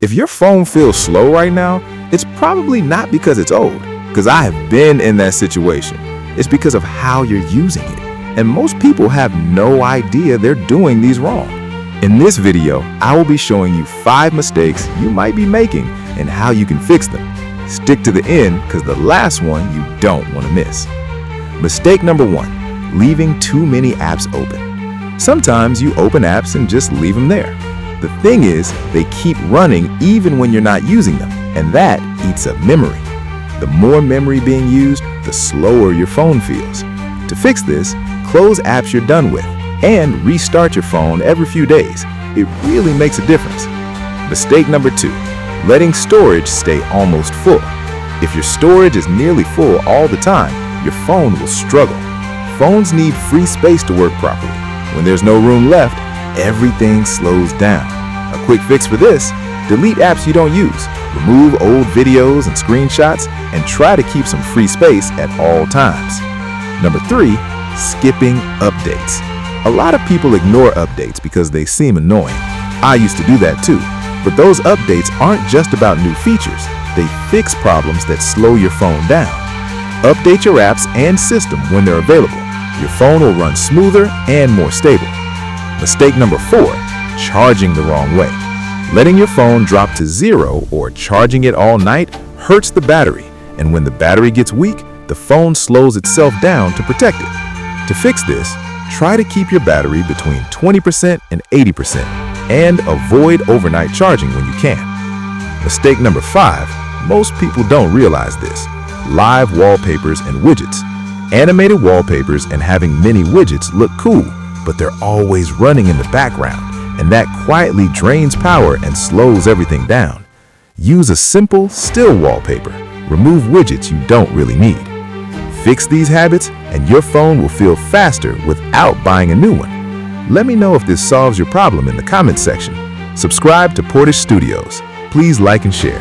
If your phone feels slow right now, it's probably not because it's old, because I have been in that situation. It's because of how you're using it. And most people have no idea they're doing these wrong. In this video, I will be showing you 5 mistakes you might be making and how you can fix them. Stick to the end because the last one you don't want to miss. Mistake number 1, leaving too many apps open. Sometimes you open apps and just leave them there. The thing is, they keep running even when you're not using them, and that eats up memory. The more memory being used, the slower your phone feels. To fix this, close apps you're done with and restart your phone every few days. It really makes a difference. Mistake number 2, letting storage stay almost full. If your storage is nearly full all the time, your phone will struggle. Phones need free space to work properly. When there's no room left, everything slows down. A quick fix for this: delete apps you don't use, remove old videos and screenshots, and try to keep some free space at all times. Number 3, skipping updates. A lot of people ignore updates because they seem annoying. I used to do that too. But those updates aren't just about new features. They fix problems that slow your phone down. Update your apps and system when they're available. Your phone will run smoother and more stable. Mistake number 4, charging the wrong way. Letting your phone drop to 0 or charging it all night hurts the battery, and when the battery gets weak, the phone slows itself down to protect it. To fix this, try to keep your battery between 20% and 80% and avoid overnight charging when you can. Mistake number 5, most people don't realize this: live wallpapers and widgets. Animated wallpapers and having many widgets look cool, but they're always running in the background, and that quietly drains power and slows everything down. Use a simple, still wallpaper. Remove widgets you don't really need. Fix these habits, and your phone will feel faster without buying a new one. Let me know if this solves your problem in the comments section. Subscribe to Portish Studios. Please like and share.